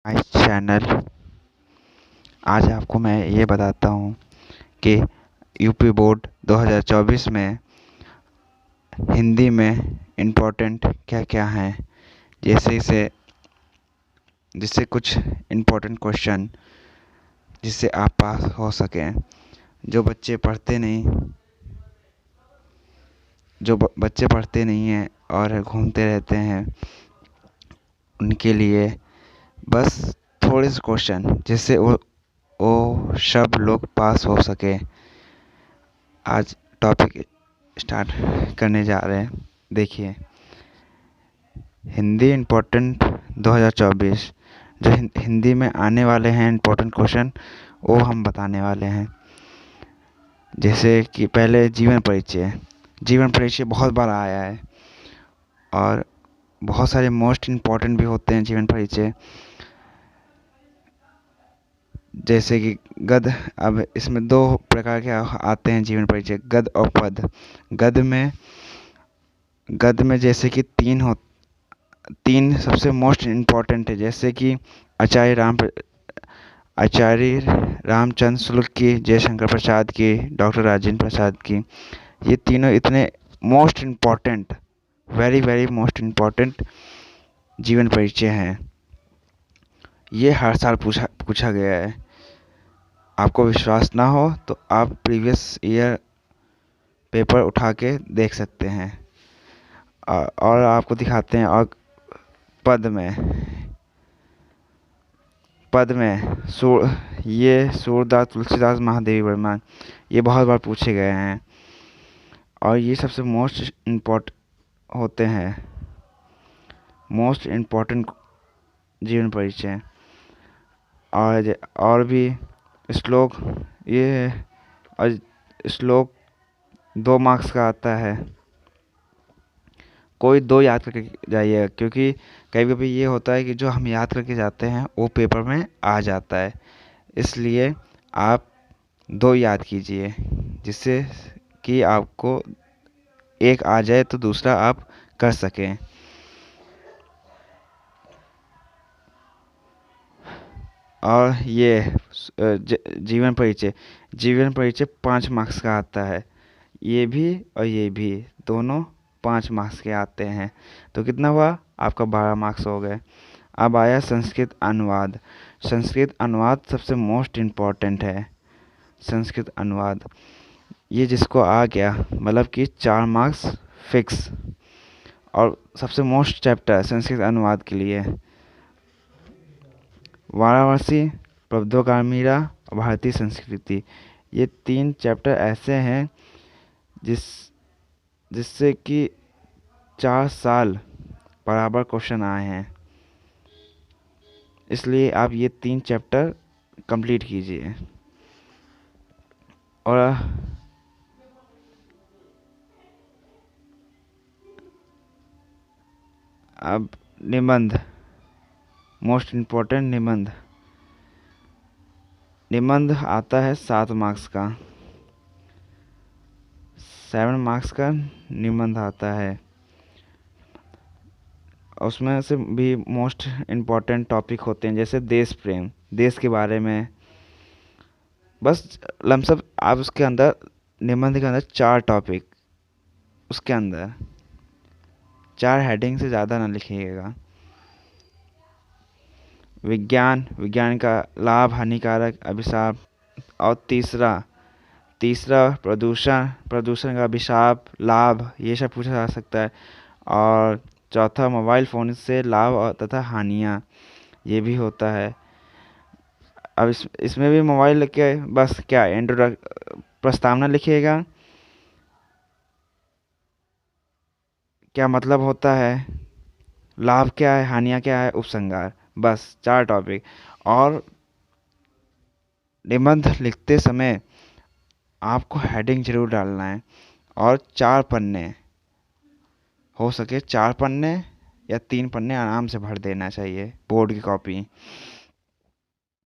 My channel. आज आपको मैं ये बताता हूँ कि यूपी बोर्ड 2024 में हिंदी में इम्पोर्टेंट क्या क्या हैं। जिससे कुछ इम्पोर्टेंट क्वेश्चन जिससे आप पास हो सकें। जो बच्चे पढ़ते नहीं बच्चे पढ़ते नहीं हैं और घूमते रहते हैं, उनके लिए बस थोड़े से क्वेश्चन जिससे वो सब लोग पास हो सके। आज टॉपिक स्टार्ट करने जा रहे हैं। देखिए, हिंदी इम्पोर्टेंट 2024 जो हिंदी में आने वाले हैं इम्पोर्टेंट क्वेश्चन, वो हम बताने वाले हैं। जैसे कि पहले जीवन परिचय बहुत बार आया है और बहुत सारे मोस्ट इम्पोर्टेंट भी होते हैं जीवन परिचय। जैसे कि गद्य, अब इसमें दो प्रकार के आते हैं जीवन परिचय, गद्य और पद्य। गद्य में जैसे कि तीन सबसे मोस्ट इम्पोर्टेंट है, जैसे कि आचार्य रामचंद्र शुक्ल की, जयशंकर प्रसाद की, डॉक्टर राजेंद्र प्रसाद की। ये तीनों इतने most important, very very most important जीवन परिचय हैं। ये हर साल पूछा गया है। आपको विश्वास ना हो तो आप प्रीवियस ईयर पेपर उठा के देख सकते हैं। और आपको दिखाते हैं। और पद में सूरदास, तुलसीदास, महादेवी वर्मा, ये बहुत बार पूछे गए हैं और ये सबसे मोस्ट इम्पोर्टेंट होते हैं, मोस्ट इम्पोर्टेंट जीवन परिचय। और भी श्लोक, ये और श्लोक 2 मार्क्स का आता है। कोई 2 याद करके जाइएगा, क्योंकि कभी कभी ये होता है कि जो हम याद करके जाते हैं वो पेपर में आ जाता है। इसलिए आप 2 याद कीजिए, जिससे कि आपको एक आ जाए तो दूसरा आप कर सकें। और ये जीवन परिचय 5 मार्क्स का आता है। ये भी और ये भी दोनों 5 मार्क्स के आते हैं। तो कितना हुआ आपका? 12 मार्क्स हो गए। अब आया संस्कृत अनुवाद। संस्कृत अनुवाद सबसे मोस्ट इम्पोर्टेंट है। संस्कृत अनुवाद ये जिसको आ गया, मतलब कि 4 मार्क्स फिक्स। और सबसे मोस्ट चैप्टर संस्कृत अनुवाद के लिए वाराणसी, प्रबोधकामीरा, भारतीय संस्कृति, ये 3 चैप्टर ऐसे हैं जिससे कि 4 साल बराबर क्वेश्चन आए हैं। इसलिए आप ये 3 चैप्टर कंप्लीट कीजिए। और अब निबंध, मोस्ट इम्पोर्टेंट निबंध आता है 7 मार्क्स का। 7 मार्क्स का निबंध आता है। उसमें से भी मोस्ट इम्पोर्टेंट टॉपिक होते हैं, जैसे देश प्रेम, देश के बारे में। बस लमसम आप उसके अंदर, निबंध के अंदर 4 टॉपिक, उसके अंदर 4 हेडिंग से ज़्यादा ना लिखिएगा। विज्ञान का लाभ, हानिकारक, अभिशाप। और तीसरा प्रदूषण का अभिशाप, लाभ, ये सब पूछा जा सकता है। और चौथा मोबाइल फ़ोन से लाभ और तथा हानियाँ, ये भी होता है। अब इसमें भी मोबाइल के बस क्या प्रस्तावना लिखिएगा, क्या मतलब होता है, लाभ क्या है, हानियाँ क्या है, उपसंहार। बस 4 टॉपिक। और निबंध लिखते समय आपको हेडिंग जरूर डालना है। और 4 पन्ने, हो सके 4 पन्ने या 3 पन्ने आराम से भर देना चाहिए बोर्ड की कॉपी।